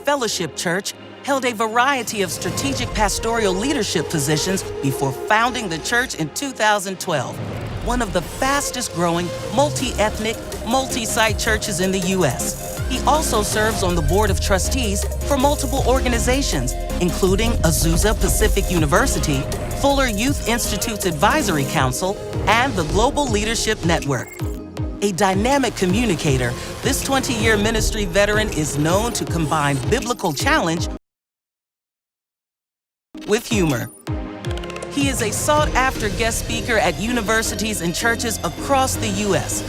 Fellowship Church, held a variety of strategic pastoral leadership positions before founding the church in 2012, one of the fastest growing multi-ethnic, multi-site churches in the U.S. He also serves on the board of trustees for multiple organizations, including Azusa Pacific University, Fuller Youth Institute's Advisory Council, and the Global Leadership Network. A dynamic communicator, this 20-year ministry veteran is known to combine biblical challenge with humor. He is a sought-after guest speaker at universities and churches across the U.S.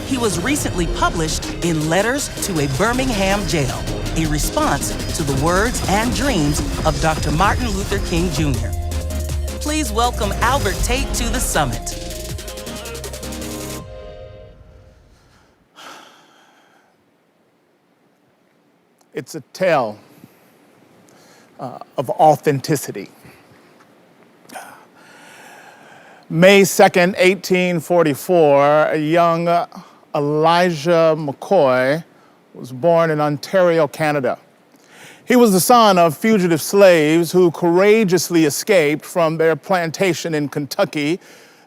He was recently published in Letters to a Birmingham Jail, a response to the words and dreams of Dr. Martin Luther King Jr. Please welcome Albert Tate to the summit. It's a tale of authenticity. May 2nd, 1844, a young Elijah McCoy was born in Ontario, Canada. He was the son of fugitive slaves who courageously escaped from their plantation in Kentucky.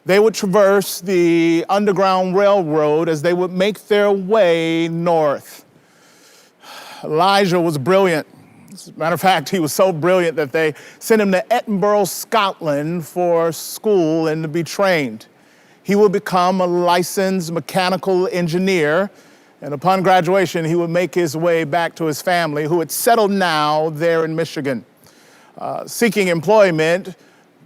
They would traverse the Underground Railroad as they would make their way north. Elijah was brilliant. As a matter of fact, he was so brilliant that they sent him to Edinburgh, Scotland for school and to be trained. He would become a licensed mechanical engineer, and upon graduation, he would make his way back to his family, who had settled now there in Michigan. Seeking employment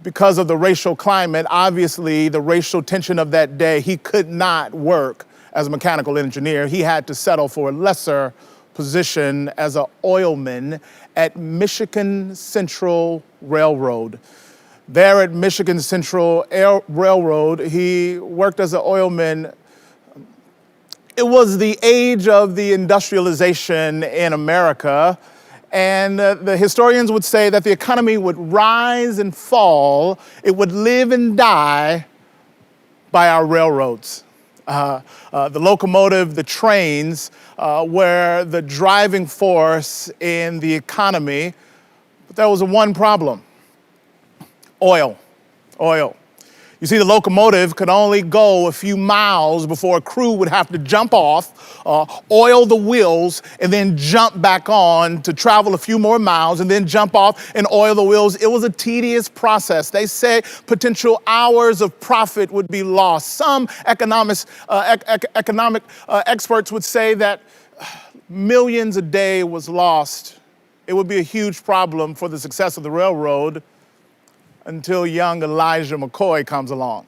because of the racial climate, obviously the racial tension of that day, he could not work as a mechanical engineer. He had to settle for a lesser position as an oilman at Michigan Central Railroad. There at Michigan Central Railroad, he worked as an oilman. It was the age of the industrialization in America, and the historians would say that the economy would rise and fall. It would live and die by our railroads. The locomotive, the trains, were the driving force in the economy. But there was one problem: oil. You see, the locomotive could only go a few miles before a crew would have to jump off, oil the wheels, and then jump back on to travel a few more miles and then jump off and oil the wheels. It was a tedious process. They say potential hours of profit would be lost. Some economic experts would say that millions a day was lost. It would be a huge problem for the success of the railroad until young Elijah McCoy comes along.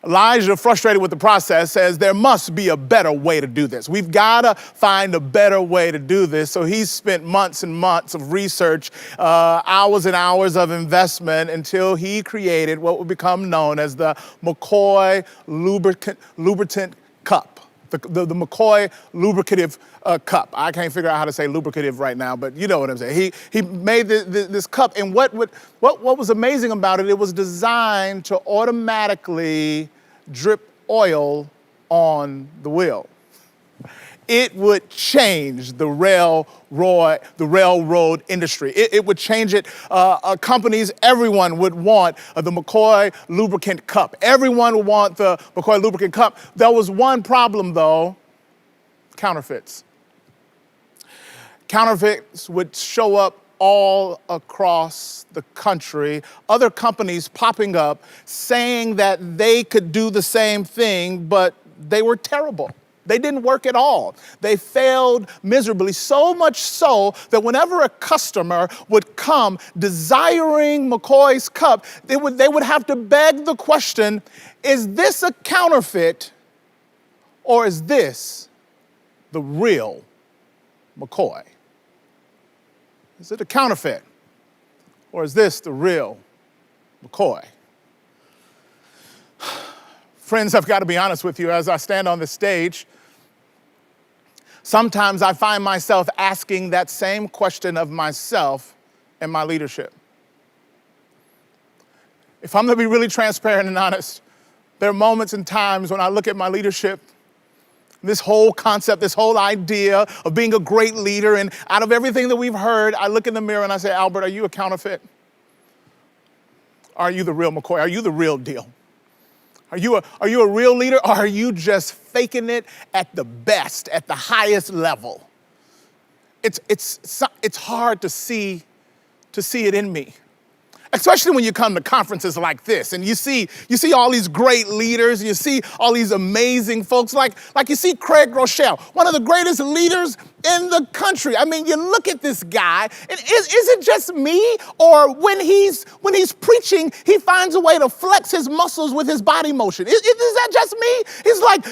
Elijah, frustrated with the process, says there must be a better way to do this. We've got to find a better way to do this. So he's spent months and months of research, hours and hours of investment until he created what would become known as the McCoy Lubricant Cup. The McCoy Lubricative Cup. I can't figure out how to say lubricative right now, but you know what I'm saying. He made this cup, and what was amazing about it, it was designed to automatically drip oil on the wheel. It would change the railroad industry. It would change it. Companies, everyone would want the McCoy Lubricant Cup. Everyone would want the McCoy Lubricant Cup. There was one problem, though: counterfeits. Counterfeits would show up all across the country. Other companies popping up saying that they could do the same thing, but they were terrible. They didn't work at all. They failed miserably, so much so that whenever a customer would come desiring McCoy's cup, they would have to beg the question, is this a counterfeit or is this the real McCoy? Is it a counterfeit or is this the real McCoy? Friends, I've got to be honest with you, as I stand on this stage, sometimes I find myself asking that same question of myself and my leadership. If I'm going to be really transparent and honest, there are moments and times when I look at my leadership This whole concept, this whole idea of being a great leader. And out of everything that we've heard, I look in the mirror and I say, Albert, are you a counterfeit? Are you the real McCoy? Are you the real deal? Are you a real leader, or are you just faking it at the best, at the highest level? It's hard to see it in me. Especially when you come to conferences like this and you see all these great leaders, you see all these amazing folks, like you see Craig Rochelle, one of the greatest leaders in the country. I mean, you look at this guy, and is it just me, or when he's preaching, he finds a way to flex his muscles with his body motion? Is that just me? He's like,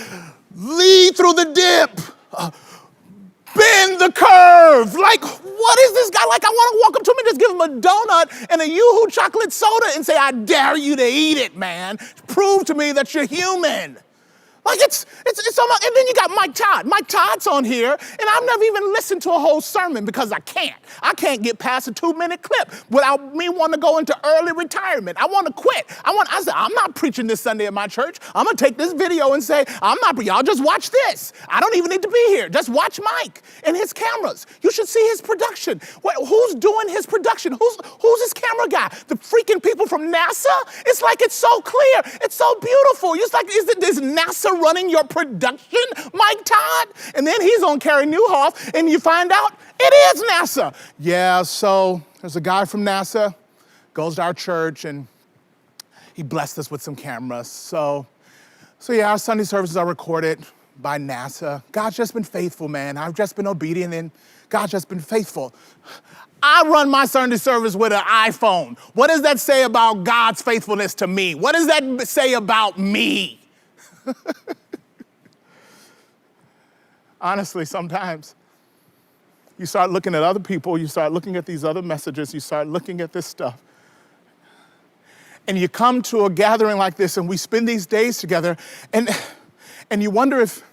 lead through the dip. Bend the curve. Like, what is this guy like? I want to walk up to him and just give him a donut and a Yoo-hoo chocolate soda and say, I dare you to eat it, man. Prove to me that you're human. Like, it's so much. And then you got Mike Todd. Mike Todd's on here, and I've never even listened to a whole sermon because I can't. I can't get past a 2-minute clip without me wanting to go into early retirement. I want to quit. I said, I'm not preaching this Sunday at my church. I'm going to take this video and say, y'all just watch this. I don't even need to be here. Just watch Mike and his cameras. You should see his production. Who's doing his production? Who's his camera guy? The freaking people from NASA? It's like it's so clear. It's so beautiful. It's like, is NASA running your production, Mike Todd? And then he's on Carey Nieuwhof, and you find out it is NASA. Yeah, so there's a guy from NASA, goes to our church, and he blessed us with some cameras. So yeah, our Sunday services are recorded by NASA. God's just been faithful, man. I've just been obedient, and God's just been faithful. I run my Sunday service with an iPhone. What does that say about God's faithfulness to me? What does that say about me? Honestly, sometimes you start looking at other people, you start looking at these other messages, you start looking at this stuff, and you come to a gathering like this, and we spend these days together, and you wonder if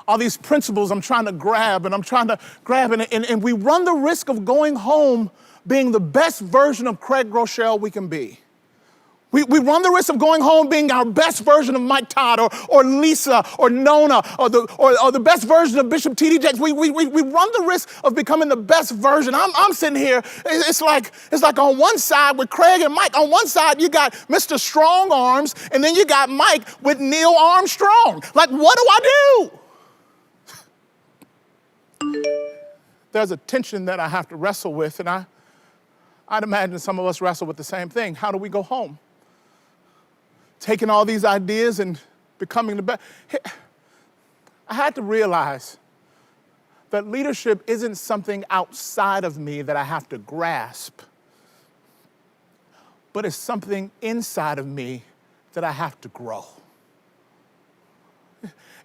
all these principles I'm trying to grab, and we run the risk of going home being the best version of Craig Rochelle we can be. We run the risk of going home being our best version of Mike Todd or Lisa or Nona or the best version of Bishop T.D. Jakes. We run the risk of becoming the best version. I'm sitting here. It's like on one side with Craig and Mike. On one side you got Mr. Strong Arms, and then you got Mike with Neil Armstrong. Like, what do I do? There's a tension that I have to wrestle with, and I'd imagine some of us wrestle with the same thing. How do we go home? Taking all these ideas and becoming the best. I had to realize that leadership isn't something outside of me that I have to grasp, but it's something inside of me that I have to grow.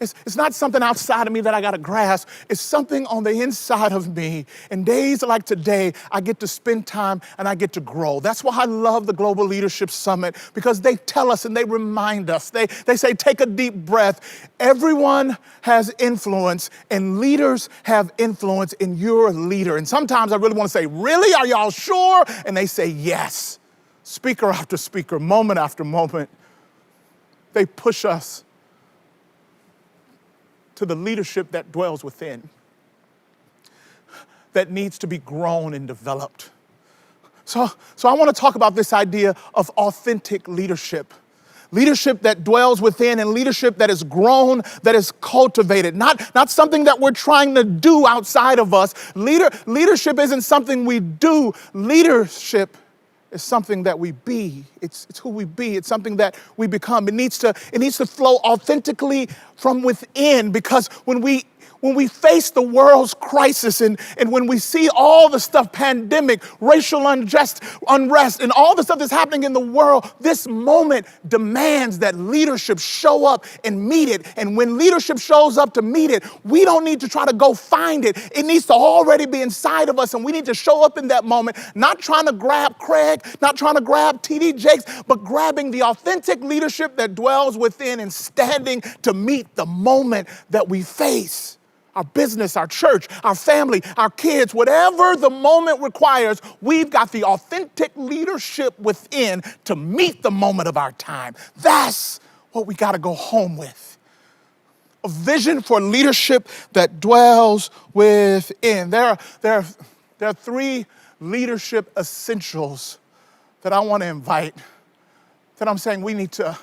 It's not something outside of me that I got to grasp. It's something on the inside of me. And days like today, I get to spend time and I get to grow. That's why I love the Global Leadership Summit, because they tell us and they remind us. They say, take a deep breath. Everyone has influence, and leaders have influence, and you're a leader. And sometimes I really want to say, really? Are y'all sure? And they say, yes. Speaker after speaker, moment after moment, they push us to the leadership that dwells within, that needs to be grown and developed. So I want to talk about this idea of authentic leadership. Leadership that dwells within, and leadership that is grown, that is cultivated. Not something that we're trying to do outside of us. Leadership isn't something we do. Leadership is something that we be. It's who we be. It's something that we become. It needs to flow authentically from within, because when we face the world's crisis and when we see all the stuff, pandemic, racial unrest, and all the stuff that's happening in the world, this moment demands that leadership show up and meet it. And when leadership shows up to meet it, we don't need to try to go find it. It needs to already be inside of us, and we need to show up in that moment, not trying to grab Craig, not trying to grab T.D. Jakes, but grabbing the authentic leadership that dwells within and standing to meet the moment that we face. Our business, our church, our family, our kids, whatever the moment requires, we've got the authentic leadership within to meet the moment of our time. That's what we got to go home with. a vision for leadership that dwells within. There are three leadership essentials that I want to invite, that I'm saying we need to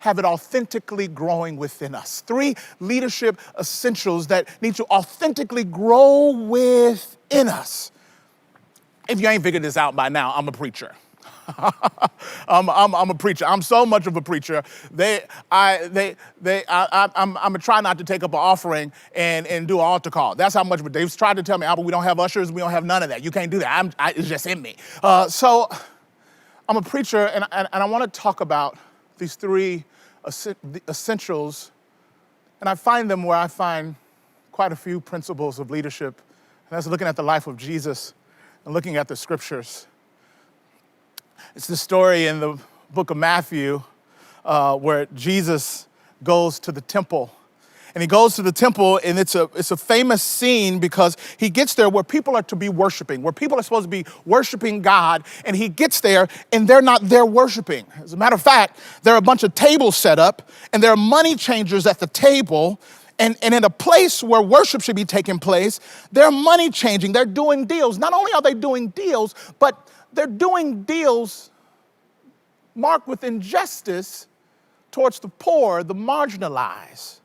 have it authentically growing within us. Three leadership essentials that need to authentically grow within us. If you ain't figured this out by now, I'm a preacher. I'm a preacher. I'm so much of a preacher. I'm gonna try not to take up an offering and do an altar call. That's how much. But they've tried to tell me, Albert, we don't have ushers. We don't have none of that. You can't do that. It's just in me. So I'm a preacher, and I want to talk about these three essentials, and I find them where I find quite a few principles of leadership. And that's looking at the life of Jesus and looking at the scriptures. It's the story in the book of Matthew where Jesus goes to the temple. And he goes to the temple, and it's a famous scene because he gets there where people are to be worshiping, where people are supposed to be worshiping God, and he gets there, and they're not there worshiping. As a matter of fact, there are a bunch of tables set up, and there are money changers at the table, and in a place where worship should be taking place, they're money changing, they're doing deals. Not only are they doing deals, but they're doing deals marked with injustice towards the poor, the marginalized,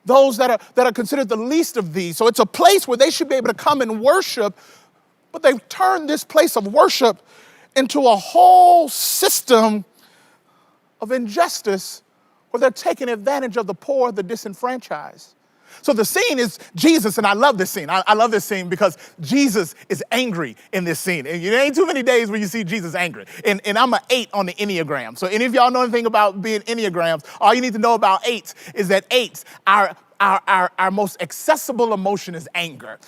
those that are considered the least of these. So it's a place where they should be able to come and worship, but they've turned this place of worship into a whole system of injustice where they're taking advantage of the poor, the disenfranchised. So the scene is Jesus, and I love this scene. I love this scene because Jesus is angry in this scene. And there ain't too many days where you see Jesus angry. And I'm an 8 on the Enneagram. So any of y'all know anything about being Enneagrams, all you need to know about 8s is that 8s are our most accessible emotion is anger.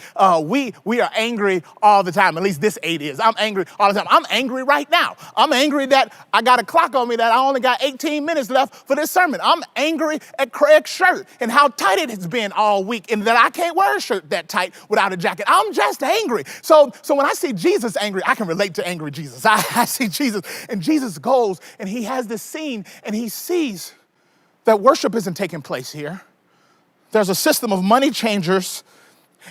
We are angry all the time. At least this 8 is. I'm angry all the time. I'm angry right now. I'm angry that I got a clock on me that I only got 18 minutes left for this sermon. I'm angry at Craig's shirt and how tight it has been all week, and that I can't wear a shirt that tight without a jacket. I'm just angry. So when I see Jesus angry, I can relate to angry Jesus. I see Jesus, and Jesus goes, and he has this scene, and he sees that worship isn't taking place here. There's a system of money changers,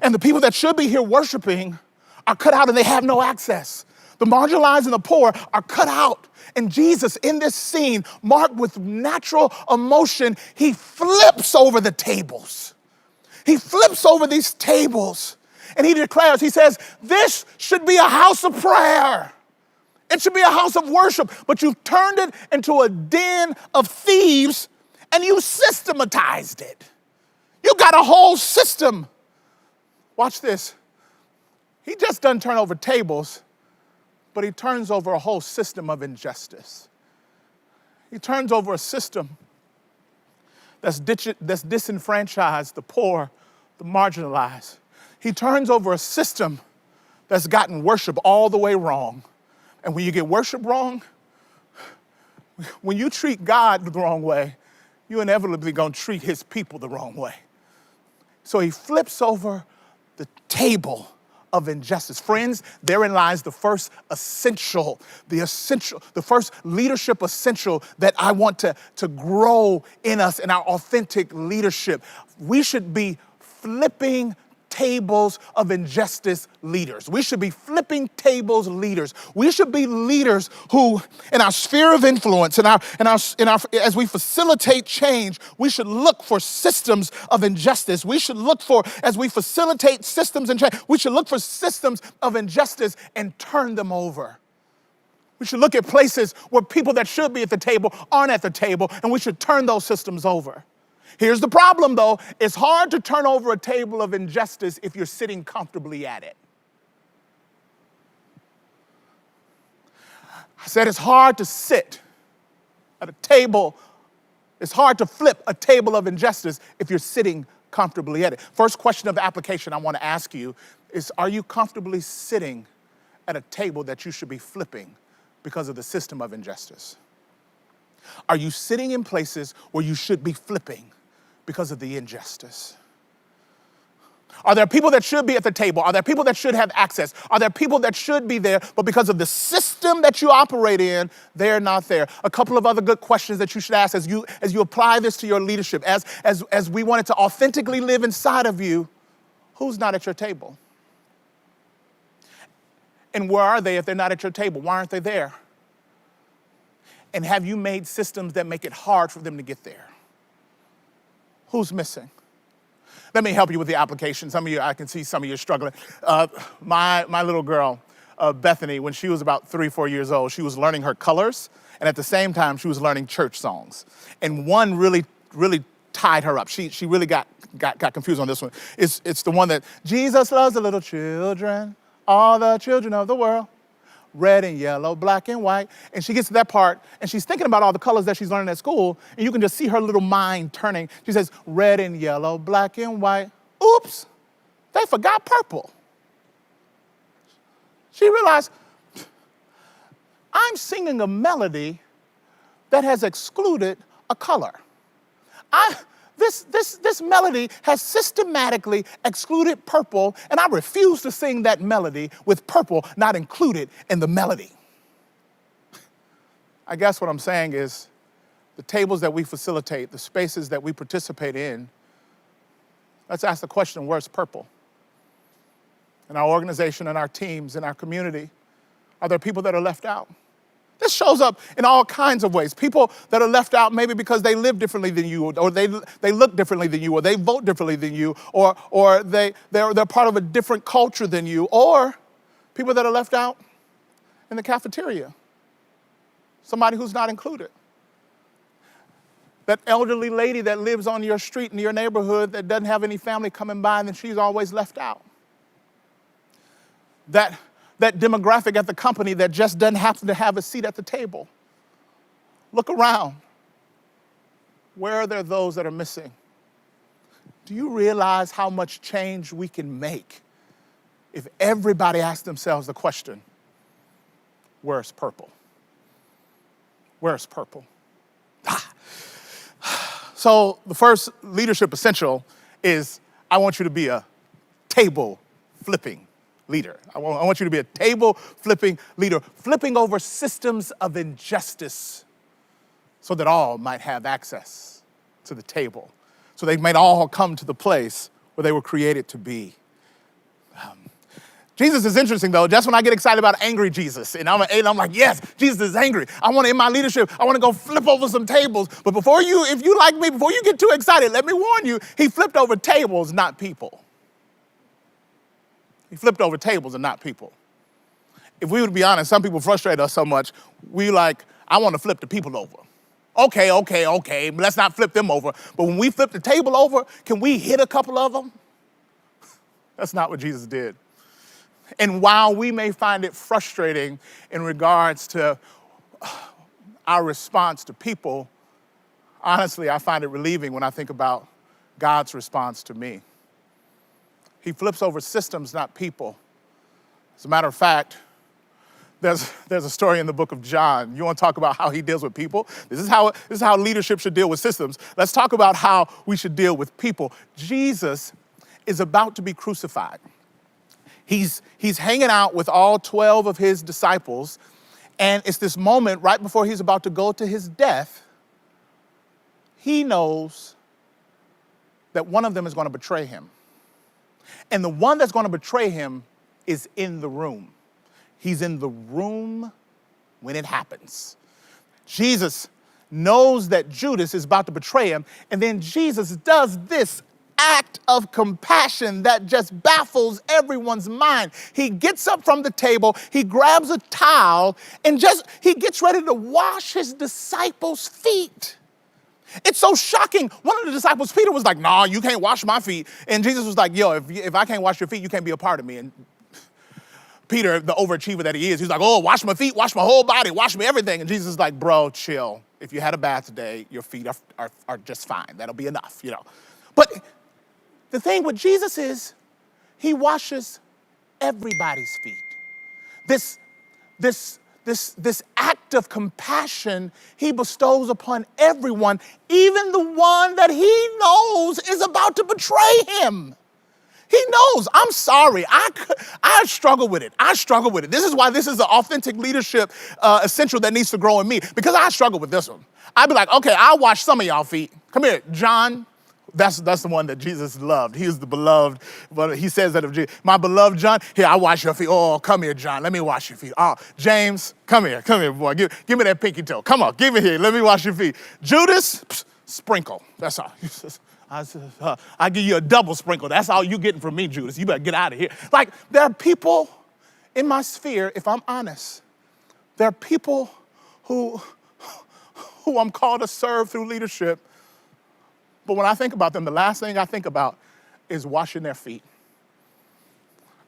and the people that should be here worshiping are cut out and they have no access. The marginalized and the poor are cut out. And Jesus, in this scene, marked with natural emotion, he flips over the tables. He flips over these tables, and he declares, he says, this should be a house of prayer. It should be a house of worship, but you've turned it into a den of thieves, and you systematized it. You got a whole system. Watch this. He just doesn't turn over tables, but he turns over a whole system of injustice. He turns over a system that's disenfranchised the poor, the marginalized. He turns over a system that's gotten worship all the way wrong. And when you get worship wrong, when you treat God the wrong way, you're inevitably going to treat his people the wrong way. So he flips over the table of injustice. Friends, therein lies the first essential, the first leadership essential that I want to grow in us in our authentic leadership. We should be flipping tables of injustice leaders. We should be flipping tables leaders. We should be leaders who, in our sphere of influence, as we facilitate change, we should look for systems of injustice. We should look for, as we facilitate systems and change, we should look for systems of injustice and turn them over. We should look at places where people that should be at the table aren't at the table, and we should turn those systems over. Here's the problem, though. It's hard to turn over a table of injustice if you're sitting comfortably at it. I said it's hard to sit at a table. It's hard to flip a table of injustice if you're sitting comfortably at it. First question of application I want to ask you is, are you comfortably sitting at a table that you should be flipping because of the system of injustice? Are you sitting in places where you should be flipping because of the injustice? Are there people that should be at the table? Are there people that should have access? Are there people that should be there, but because of the system that you operate in, they're not there? A couple of other good questions that you should ask as you apply this to your leadership, as we want it to authentically live inside of you. Who's not at your table? And where are they if they're not at your table? Why aren't they there? And have you made systems that make it hard for them to get there? Who's missing? Let me help you with the application. Some of you, I can see some of you are struggling. My little girl, Bethany, when she was about 3, 4 years old, she was learning her colors, and at the same time, she was learning church songs. And one really tied her up. She really got confused on this one. It's the one that, Jesus loves the little children, all the children of the world, red and yellow, black and white. And she gets to that part, and she's thinking about all the colors that she's learning at school, and you can just see her little mind turning. She says, red and yellow, black and white. Oops, they forgot purple. She realized, I'm singing a melody that has excluded a color. This melody has systematically excluded purple, and I refuse to sing that melody with purple not included in the melody. I guess what I'm saying is the tables that we facilitate, the spaces that we participate in, let's ask the question, where's purple? In our organization, in our teams, in our community, are there people that are left out? This shows up in all kinds of ways. People that are left out maybe because they live differently than you, or they look differently than you, or they vote differently than you, or they're part of a different culture than you, or people that are left out in the cafeteria. Somebody who's not included. That elderly lady that lives on your street in your neighborhood that doesn't have any family coming by, and then she's always left out. That demographic at the company that just doesn't happen to have a seat at the table. Look around. Where are there those that are missing? Do you realize how much change we can make if everybody asks themselves the question, where's purple? Where's purple? So the first leadership essential is I want you to be a table flipping leader. I want you to be a table flipping leader, flipping over systems of injustice so that all might have access to the table, so they might all come to the place where they were created to be. Jesus is interesting though. That's when I get excited about angry Jesus. And I'm like, yes, Jesus is angry. In my leadership, I want to go flip over some tables. But if you like me, before you get too excited, let me warn you, he flipped over tables, not people. He flipped over tables and not people. If we would be honest, some people frustrate us so much, I want to flip the people over. Okay, let's not flip them over. But when we flip the table over, can we hit a couple of them? That's not what Jesus did. And while we may find it frustrating in regards to our response to people, honestly, I find it relieving when I think about God's response to me. He flips over systems, not people. As a matter of fact, there's a story in the book of John. You want to talk about how he deals with people? This is how leadership should deal with systems. Let's talk about how we should deal with people. Jesus is about to be crucified. He's hanging out with all 12 of his disciples, and it's this moment right before he's about to go to his death. He knows that one of them is going to betray him. And the one that's going to betray him is in the room. He's in the room when it happens. Jesus knows that Judas is about to betray him, and then Jesus does this act of compassion that just baffles everyone's mind. He gets up from the table, he grabs a towel, and he gets ready to wash his disciples' feet. It's so shocking. One of the disciples, Peter, was like, "Nah, you can't wash my feet." And Jesus was like, "Yo, if I can't wash your feet, you can't be a part of me." And Peter, the overachiever that he is, he's like, "Oh, wash my feet, wash my whole body, wash me everything." And Jesus is like, "Bro, chill. If you had a bath today, your feet are just fine. That'll be enough, you know." But the thing with Jesus is he washes everybody's feet. This act of compassion he bestows upon everyone, even the one that he knows is about to betray him. He knows. I'm sorry. I struggle with it. I struggle with it. This is why this is the authentic leadership essential that needs to grow in me, because I struggle with this one. I'd be like, okay, I'll wash some of y'all feet. Come here, John. That's the one that Jesus loved. He was the beloved, but he says that of Jesus. My beloved John, here, I'll wash your feet. Oh, come here, John. Let me wash your feet. Oh, James, come here, boy. Give me that pinky toe. Come on, give it here. Let me wash your feet. Judas, sprinkle. That's all. I give you a double sprinkle. That's all you getting from me, Judas. You better get out of here. Like, there are people in my sphere, if I'm honest, there are people who I'm called to serve through leadership. But when I think about them, the last thing I think about is washing their feet.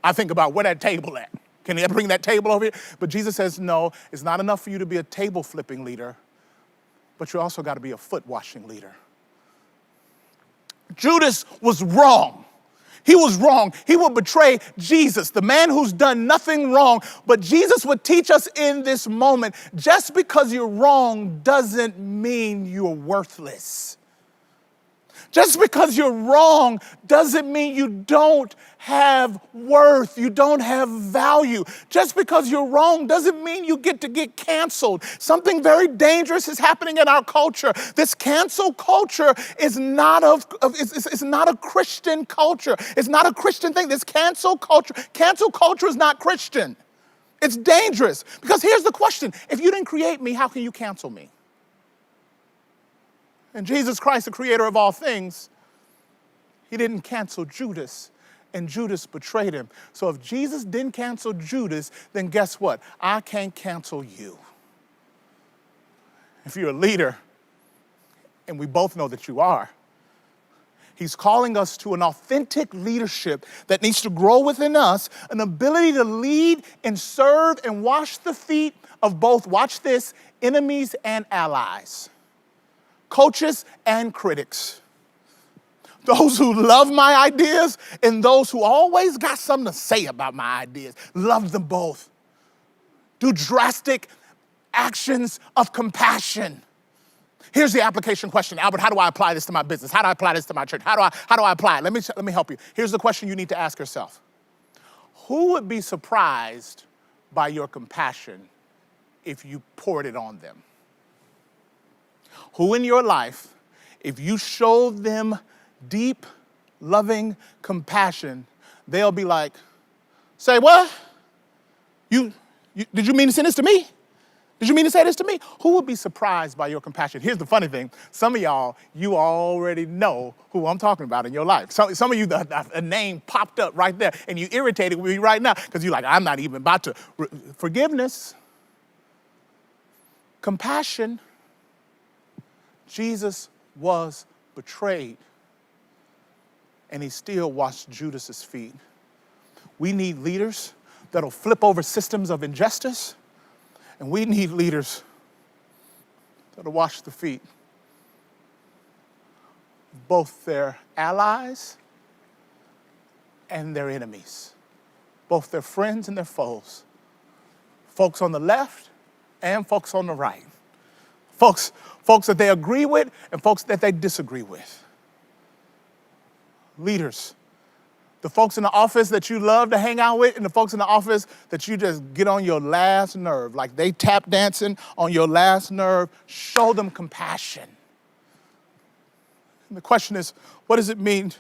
I think about where that table at. Can they bring that table over here? But Jesus says, no, it's not enough for you to be a table flipping leader, but you also got to be a foot washing leader. Judas was wrong. He was wrong. He would betray Jesus, the man who's done nothing wrong. But Jesus would teach us in this moment, just because you're wrong doesn't mean you're worthless. Just because you're wrong doesn't mean you don't have worth, you don't have value. Just because you're wrong doesn't mean you get to get canceled. Something very dangerous is happening in our culture. This cancel culture is not it's not a Christian culture. It's not a Christian thing. This cancel culture is not Christian. It's dangerous, because here's the question. If you didn't create me, how can you cancel me? And Jesus Christ, the creator of all things, he didn't cancel Judas, and Judas betrayed him. So if Jesus didn't cancel Judas, then guess what? I can't cancel you. If you're a leader, and we both know that you are, he's calling us to an authentic leadership that needs to grow within us, an ability to lead and serve and wash the feet of both, watch this, enemies and allies. Coaches and critics. Those who love my ideas and those who always got something to say about my ideas. Love them both. Do drastic actions of compassion. Here's the application question. Albert, how do I apply this to my business? How do I apply this to my church? How do I apply it? Let me help you. Here's the question you need to ask yourself. Who would be surprised by your compassion if you poured it on them? Who in your life, if you show them deep, loving compassion, they'll be like, say what? Did you mean to send this to me? Did you mean to say this to me? Who would be surprised by your compassion? Here's the funny thing. Some of y'all, you already know who I'm talking about in your life. Some of you, a name popped up right there, and you irritated with me right now because you're like, I'm not even about to. Forgiveness, compassion. Jesus was betrayed, and he still washed Judas's feet. We need leaders that'll flip over systems of injustice, and we need leaders that'll wash the feet of both their allies and their enemies, both their friends and their foes, folks on the left and folks on the right. Folks that they agree with and folks that they disagree with. Leaders, the folks in the office that you love to hang out with and the folks in the office that you just get on your last nerve, like they tap dancing on your last nerve, show them compassion. And the question is, what does it mean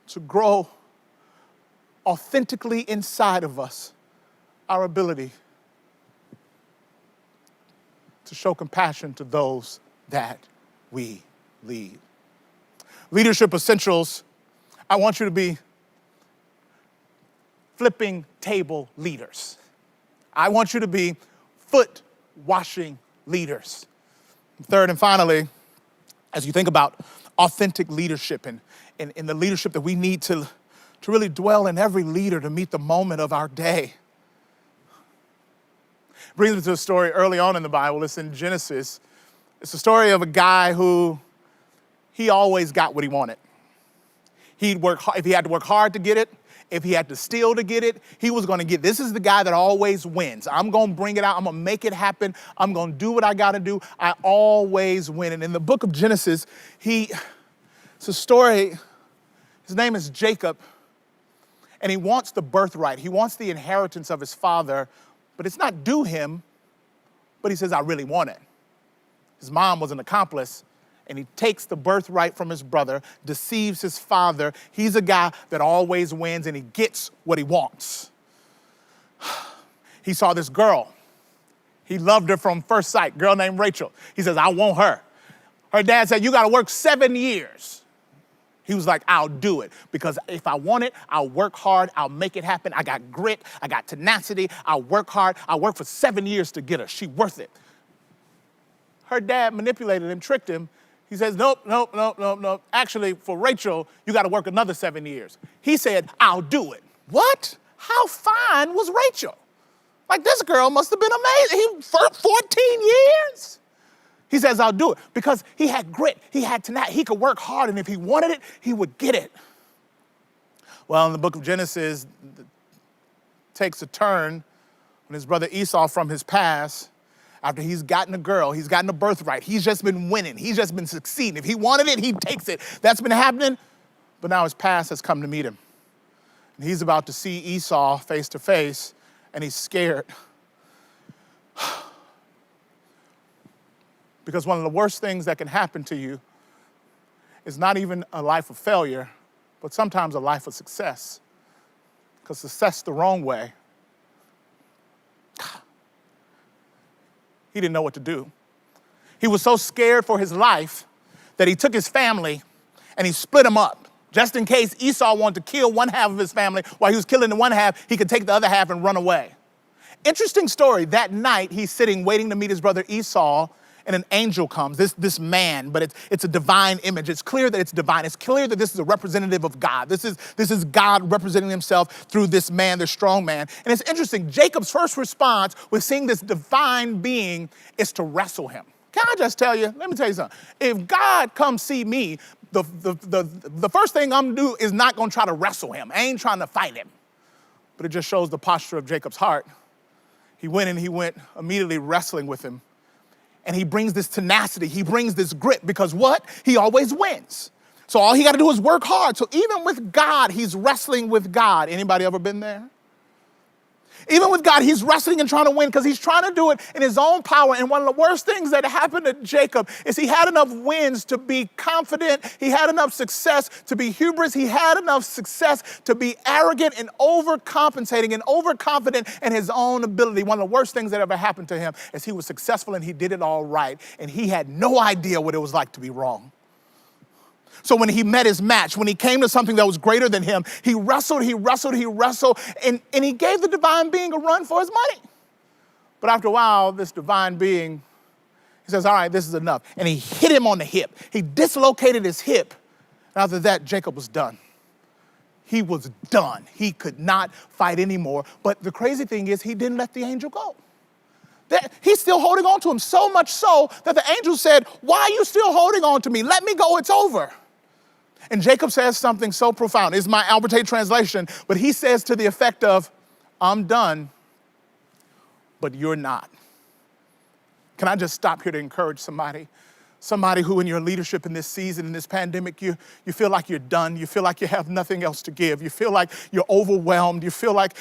to grow authentically inside of us, our ability to show compassion to those that we lead? Leadership essentials, I want you to be flipping table leaders. I want you to be foot washing leaders. Third and finally, as you think about authentic leadership and the leadership that we need to really dwell in every leader to meet the moment of our day, brings me to a story early on in the Bible. It's in Genesis. It's the story of a guy who he always got what he wanted. He'd work hard, if he had to work hard to get it, if he had to steal to get it, he was going to get. This is the guy that always wins. I'm going to bring it out. I'm going to make it happen. I'm going to do what I got to do. I always win. And in the book of Genesis, it's a story His name is Jacob, and he wants the birthright. He wants the inheritance of his father, but it's not due him, but he says, I really want it. His mom was an accomplice, and he takes the birthright from his brother, deceives his father. He's a guy that always wins, and he gets what he wants. He saw this girl. He loved her from first sight, girl named Rachel. He says, I want her. Her dad said, you got to work 7 years. He was like, I'll do it, because if I want it, I'll work hard, I'll make it happen. I got grit, I got tenacity, I'll work hard. I'll work for 7 years to get her. She's worth it. Her dad manipulated him, tricked him. He says, nope. Actually, for Rachel, you got to work another 7 years. He said, I'll do it. What? How fine was Rachel? Like, this girl must have been amazing. For 14 years? He says, I'll do it, because he had grit, he had tenacity, he could work hard, and if he wanted it, he would get it. Well, in the book of Genesis, it takes a turn when his brother Esau, from his past, after he's gotten a girl, he's gotten a birthright, he's just been winning, he's just been succeeding. If he wanted it, he takes it. That's been happening, but now his past has come to meet him. And he's about to see Esau face to face, and he's scared. Because one of the worst things that can happen to you is not even a life of failure, but sometimes a life of success. Because success the wrong way, he didn't know what to do. He was so scared for his life that he took his family and he split them up. Just in case Esau wanted to kill one half of his family, while he was killing the one half, he could take the other half and run away. Interesting story. That night, he's sitting waiting to meet his brother Esau, and an angel comes, this man, but it's a divine image. It's clear that it's divine. It's clear that this is a representative of God. This is God representing himself through this man, this strong man. And it's interesting, Jacob's first response with seeing this divine being is to wrestle him. Can I just tell you, let me tell you something. If God comes see me, the first thing I'm gonna do is not gonna try to wrestle him. I ain't trying to fight him. But it just shows the posture of Jacob's heart. He went immediately wrestling with him. And he brings this tenacity, he brings this grit, because what? He always wins. So all he got to do is work hard. So even with God, he's wrestling with God. Anybody ever been there? Even with God, he's wrestling and trying to win, because he's trying to do it in his own power. And one of the worst things that happened to Jacob is he had enough wins to be confident. He had enough success to be hubris. He had enough success to be arrogant and overcompensating and overconfident in his own ability. One of the worst things that ever happened to him is he was successful and he did it all right. And he had no idea what it was like to be wrong. So when he met his match, when he came to something that was greater than him, he wrestled, and he gave the divine being a run for his money. But after a while, this divine being, he says, all right, this is enough. And he hit him on the hip. He dislocated his hip. And after that, Jacob was done. He was done. He could not fight anymore. But the crazy thing is, he didn't let the angel go. He's still holding on to him, so much so that the angel said, why are you still holding on to me? Let me go, it's over. And Jacob says something so profound. It's my Albert Tate translation, but he says to the effect of, I'm done, but you're not. Can I just stop here to encourage somebody? Somebody who in your leadership in this season, in this pandemic, you feel like you're done. You feel like you have nothing else to give. You feel like you're overwhelmed. You feel like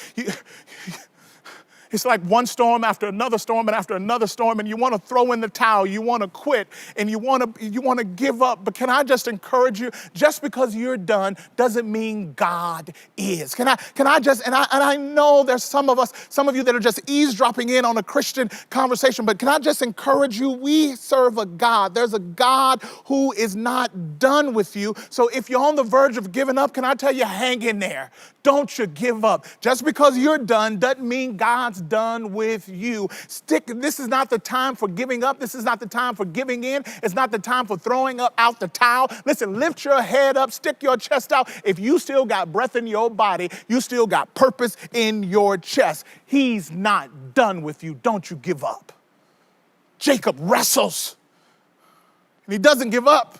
it's like one storm after another storm and after another storm, and you want to throw in the towel, you want to quit, and you want to give up. But can I just encourage you? Just because you're done doesn't mean God is. Can I just, and I know there's some of you that are just eavesdropping in on a Christian conversation, but can I just encourage you? We serve a God. There's a God who is not done with you. So if you're on the verge of giving up, can I tell you, hang in there. Don't you give up. Just because you're done doesn't mean God's done with you. This is not the time for giving up. This is not the time for giving in. It's not the time for throwing out the towel. Listen, lift your head up, stick your chest out. If you still got breath in your body, you still got purpose in your chest. He's not done with you. Don't you give up. Jacob wrestles, and he doesn't give up.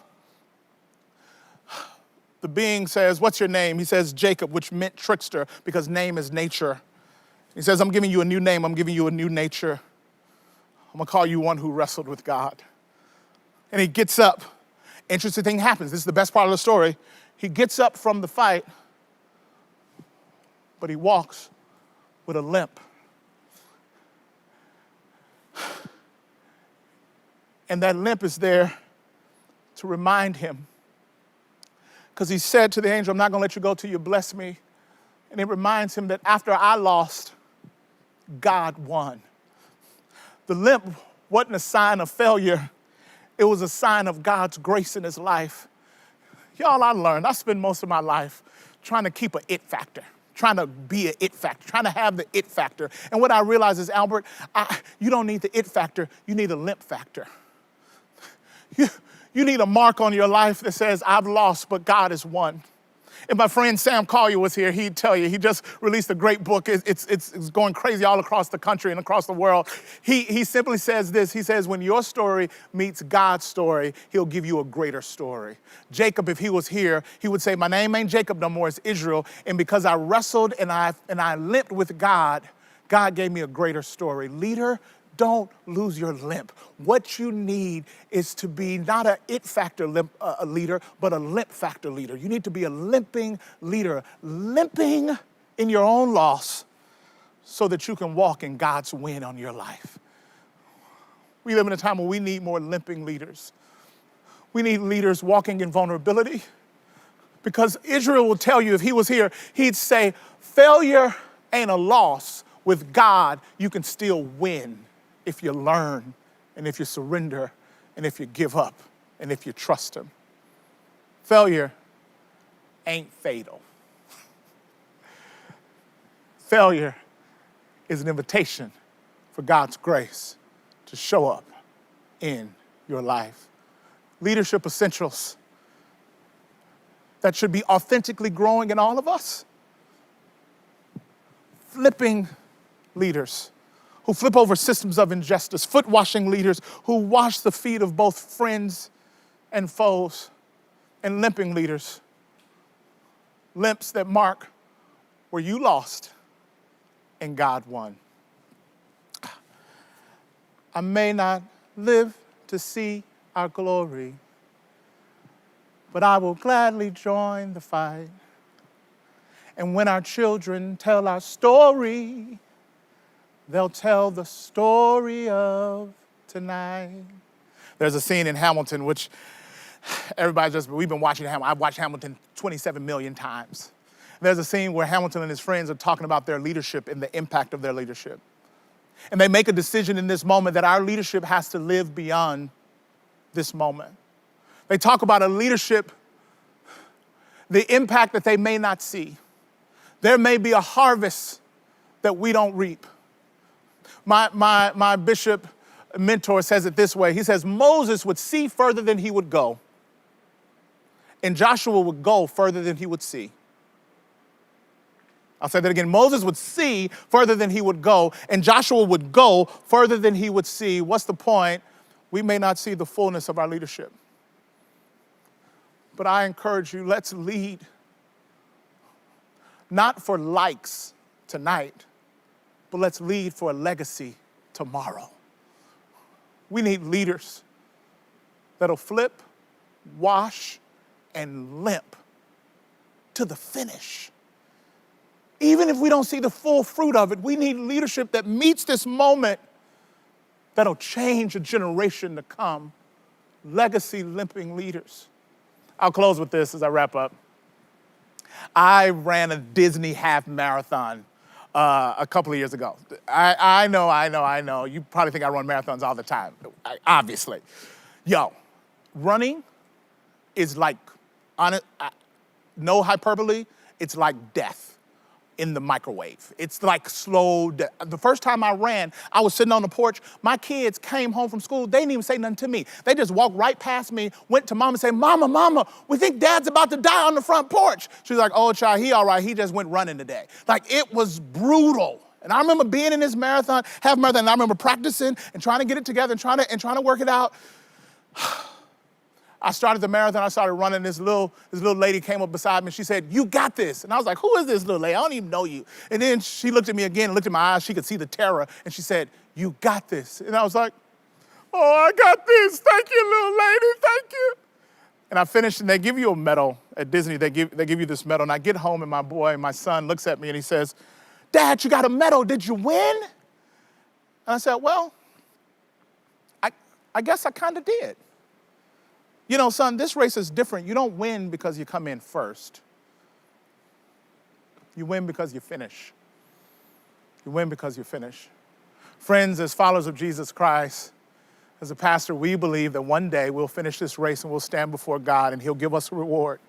The being says, what's your name? He says, Jacob, which meant trickster, because name is nature. He says, I'm giving you a new name. I'm giving you a new nature. I'm going to call you one who wrestled with God. And he gets up. Interesting thing happens. This is the best part of the story. He gets up from the fight, but he walks with a limp. And that limp is there to remind him. Because he said to the angel, I'm not going to let you go till you bless me. And it reminds him that after I lost, God won. The limp wasn't a sign of failure. It was a sign of God's grace in his life. Y'all, I learned, I spend most of my life trying to keep an it factor, trying to be an it factor, trying to have the it factor. And what I realize is, Albert, you don't need the it factor, you need a limp factor. You need a mark on your life that says, I've lost, but God has won. If my friend Sam Collier was here, he'd tell you, he just released a great book. It's going crazy all across the country and across the world. He simply says this, he says, when your story meets God's story, he'll give you a greater story. Jacob, if he was here, he would say, my name ain't Jacob no more, it's Israel. And because I wrestled and I limped with God, God gave me a greater story. Leader, don't lose your limp. What you need is to be not an it factor leader, but a limp factor leader. You need to be a limping leader, limping in your own loss so that you can walk in God's win on your life. We live in a time where we need more limping leaders. We need leaders walking in vulnerability, because Israel will tell you, if he was here, he'd say, failure ain't a loss. With God, you can still win. If you learn, and if you surrender, and if you give up, and if you trust him. Failure ain't fatal. Failure is an invitation for God's grace to show up in your life. Leadership essentials that should be authentically growing in all of us. Flipping leaders who flip over systems of injustice, foot-washing leaders who wash the feet of both friends and foes, and limping leaders, limps that mark where you lost and God won. I may not live to see our glory, but I will gladly join the fight. And when our children tell our story, they'll tell the story of tonight. There's a scene in Hamilton, which we've been watching Hamilton. I've watched Hamilton 27 million times. There's a scene where Hamilton and his friends are talking about their leadership and the impact of their leadership. And they make a decision in this moment that our leadership has to live beyond this moment. They talk about a leadership, the impact that they may not see. There may be a harvest that we don't reap. My bishop mentor says it this way. He says, Moses would see further than he would go, and Joshua would go further than he would see. I'll say that again. Moses would see further than he would go, and Joshua would go further than he would see. What's the point? We may not see the fullness of our leadership. But I encourage you, let's lead, not for likes tonight, but let's lead for a legacy tomorrow. We need leaders that'll flip, wash, and limp to the finish. Even if we don't see the full fruit of it, we need leadership that meets this moment that'll change a generation to come. Legacy limping leaders. I'll close with this as I wrap up. I ran a Disney half marathon a couple of years ago. I know. You probably think I run marathons all the time, obviously. Running is like, no hyperbole, it's like death in the microwave. It's like slow death. The first time I ran, I was sitting on the porch. My kids came home from school. They didn't even say nothing to me. They just walked right past me, went to mom and said, Mama, we think Dad's about to die on the front porch. She's like, oh, child, he all right. He just went running today. Like, it was brutal. And I remember being in this half marathon, and I remember practicing and trying to get it together and trying to work it out. I started the marathon, I started running, this little lady came up beside me, she said, you got this. And I was like, who is this little lady? I don't even know you. And then she looked at me again, looked at my eyes, she could see the terror, and she said, you got this. And I was like, oh, I got this. Thank you, little lady, thank you. And I finished, and they give you a medal at Disney. They give you this medal, and I get home, and my son looks at me, and he says, "Dad, you got a medal. Did you win?" And I said, "Well, I guess I kind of did. You know, son, this race is different. You don't win because you come in first. You win because you finish. You win because you finish." Friends, as followers of Jesus Christ, as a pastor, we believe that one day we'll finish this race and we'll stand before God and he'll give us a reward.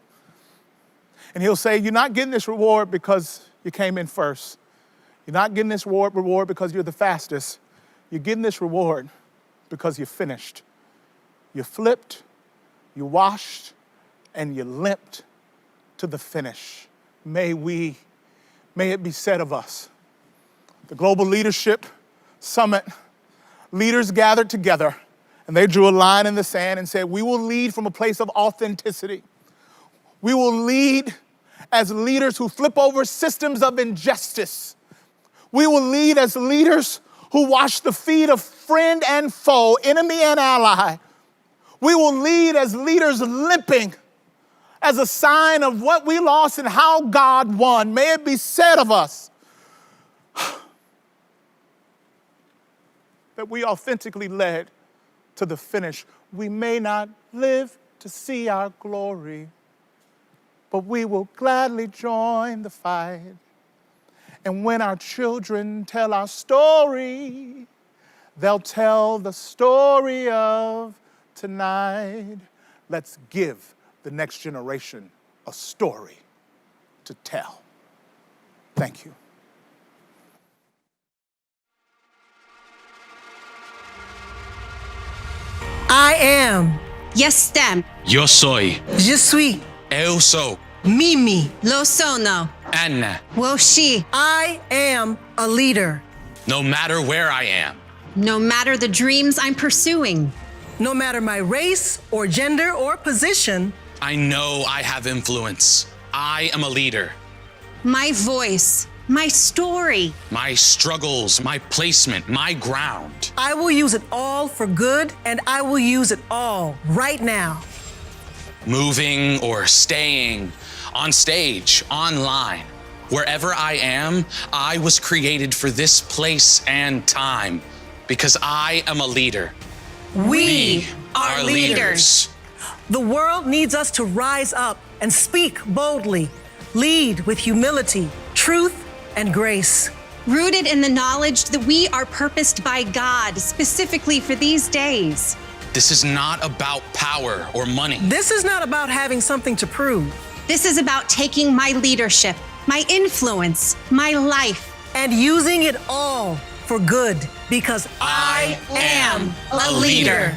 And he'll say, "You're not getting this reward because you came in first. You're not getting this reward because you're the fastest. You're getting this reward because you finished. You flipped, you washed, and you limped to the finish." May it be said of us. The Global Leadership Summit, leaders gathered together and they drew a line in the sand and said, we will lead from a place of authenticity. We will lead as leaders who flip over systems of injustice. We will lead as leaders who wash the feet of friend and foe, enemy and ally. We will lead as leaders limping as a sign of what we lost and how God won. May it be said of us that we authentically led to the finish. We may not live to see our glory, but we will gladly join the fight. And when our children tell our story, they'll tell the story of tonight. Let's give the next generation a story to tell. Thank you. I am. Jestem. Yo soy. Je suis. Eu sou. Mimi. Lo sono. Anna. Woshi. I am a leader. No matter where I am. No matter the dreams I'm pursuing. No matter my race or gender or position, I know I have influence. I am a leader. My voice. My story. My struggles, my placement, my ground. I will use it all for good, and I will use it all right now. Moving or staying, on stage, online. Wherever I am, I was created for this place and time because I am a leader. We are leaders. The world needs us to rise up and speak boldly, lead with humility, truth, and grace. Rooted in the knowledge that we are purposed by God specifically for these days. This is not about power or money. This is not about having something to prove. This is about taking my leadership, my influence, my life, and using it all for good because I am a leader.